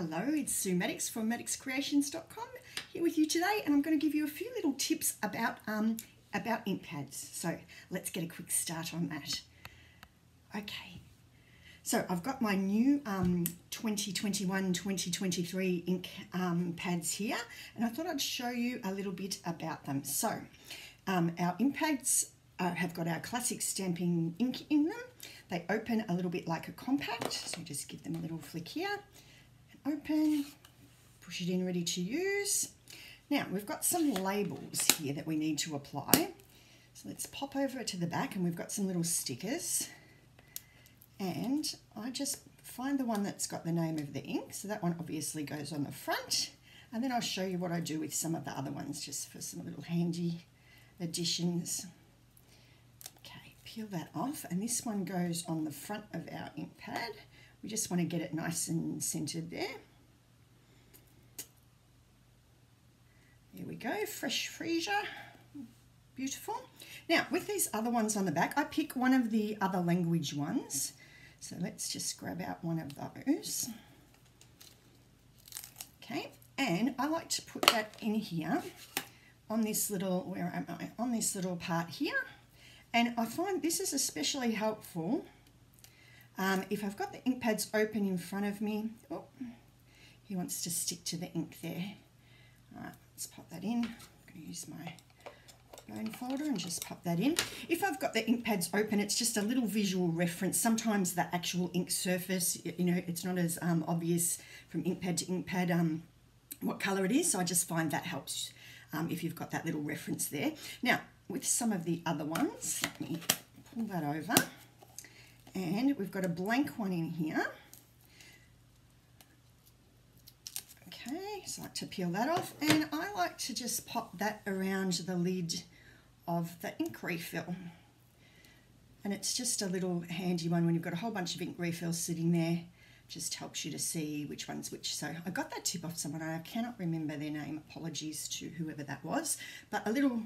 Hello, it's Sue Maddox from maddoxcreations.com here with you today, and I'm going to give you a few little tips about ink pads. So let's get a quick start on that. Okay, so I've got my new 2021-2023 ink pads here, and I thought I'd show you a little bit about them. So our ink pads have got our classic stamping ink in them. They open a little bit like a compact, so just give them a little flick here. Open, push it in, ready to use. Now we've got some labels here that we need to apply. So let's pop over to the back, and we've got some little stickers. And I just find the one that's got the name of the ink. So that one obviously goes on the front. And then I'll show you what I do with some of the other ones, just for some little handy additions. Okay, peel that off, and this one goes on the front of our ink pad. We just want to get it nice and centered there. There we go, fresh freesia, beautiful. Now with these other ones on the back, I pick one of the other language ones. So let's just grab out one of those. Okay, and I like to put that in here on this little, where am I? On this little part here. And I find this is especially helpful if I've got the ink pads open in front of me. Oh, he wants to stick to the ink there. All right, let's pop that in. I'm going to use my bone folder and just pop that in. If I've got the ink pads open, it's just a little visual reference. Sometimes the actual ink surface, you know, it's not as obvious from ink pad to ink pad what colour it is. So I just find that helps if you've got that little reference there. Now, with some of the other ones, let me pull that over. And we've got a blank one in here. Okay, so I like to peel that off, and I like to just pop that around the lid of the ink refill. And it's just a little handy one when you've got a whole bunch of ink refills sitting there. Just helps you to see which one's which. So I got that tip off someone. I cannot remember their name. Apologies to whoever that was. But a little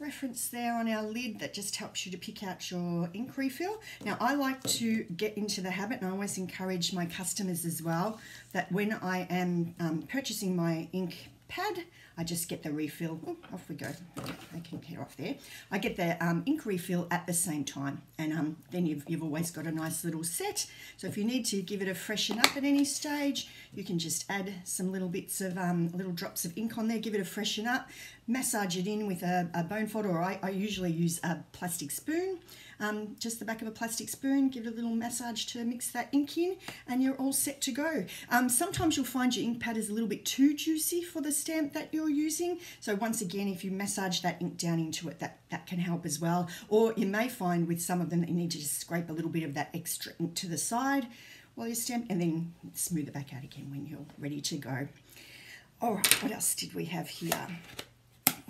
reference there on our lid that just helps you to pick out your ink refill. Now I like to get into the habit, and I always encourage my customers as well, that when I am purchasing my ink pad, I just get the refill. Oh, off we go. They can get off there. I get the ink refill at the same time, and then you've always got a nice little set. So if you need to give it a freshen up at any stage, you can just add some little bits of little drops of ink on there, give it a freshen up, massage it in with a bone folder, or I usually use a plastic spoon. Just the back of a plastic spoon, give it a little massage to mix that ink in, and you're all set to go. Sometimes you'll find your ink pad is a little bit too juicy for the stamp that you're using. So once again, if you massage that ink down into it, that can help as well. Or you may find with some of them that you need to just scrape a little bit of that extra ink to the side while you stamp, and then smooth it back out again when you're ready to go. All right, what else did we have here?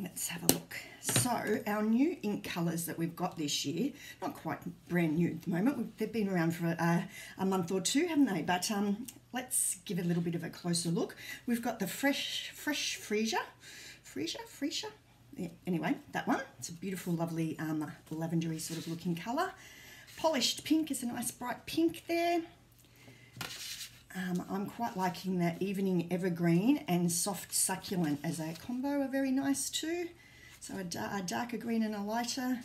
Let's have a look. So our new ink colours that we've got this year, not quite brand new at the moment, they've been around for a month or two, haven't they? But let's give it a little bit of a closer look. We've got the fresh freesia. Yeah, anyway, that one. It's a beautiful, lovely lavendery sort of looking colour. Polished pink is a nice bright pink there. I'm quite liking that evening evergreen and soft succulent as a combo are very nice too. So a darker green and a lighter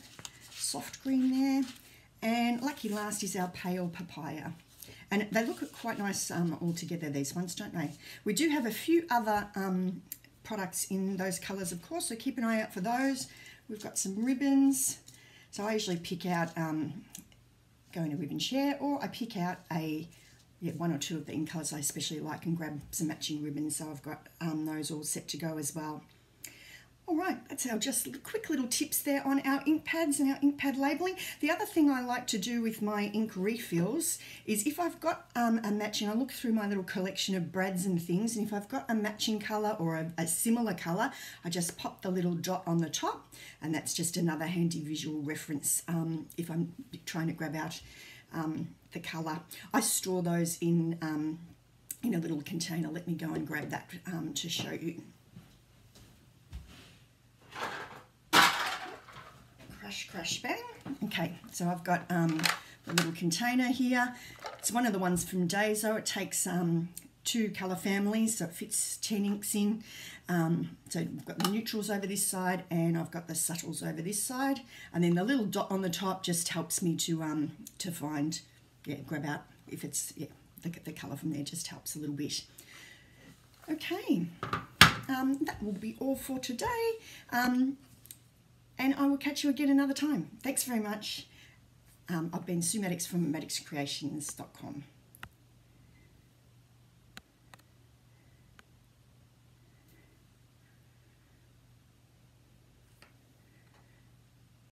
soft green there. And lucky last is our pale papaya. And they look quite nice all together, these ones, don't they? We do have a few other products in those colours, of course, so keep an eye out for those. We've got some ribbons. So I usually pick out, go in a ribbon share, or I pick out one or two of the ink colours I especially like and grab some matching ribbons, so I've got those all set to go as well. All right, that's our just quick little tips there on our ink pads and our ink pad labelling. The other thing I like to do with my ink refills is if I've got a matching, I look through my little collection of brads and things, and if I've got a matching colour or a similar colour, I just pop the little dot on the top, and that's just another handy visual reference if I'm trying to grab out the colour. I store those in a little container. Let me go and grab that to show you. Crash, crash, bang. Okay, so I've got the little container here. It's one of the ones from Daiso. It takes two colour families, so it fits 10 inks in. So we've got the neutrals over this side and I've got the subtles over this side, and then the little dot on the top just helps me to find, grab out if it's, the colour from there just helps a little bit. Okay, that will be all for today, and I will catch you again another time. Thanks very much. I've been Sue Maddox from maddoxcreations.com.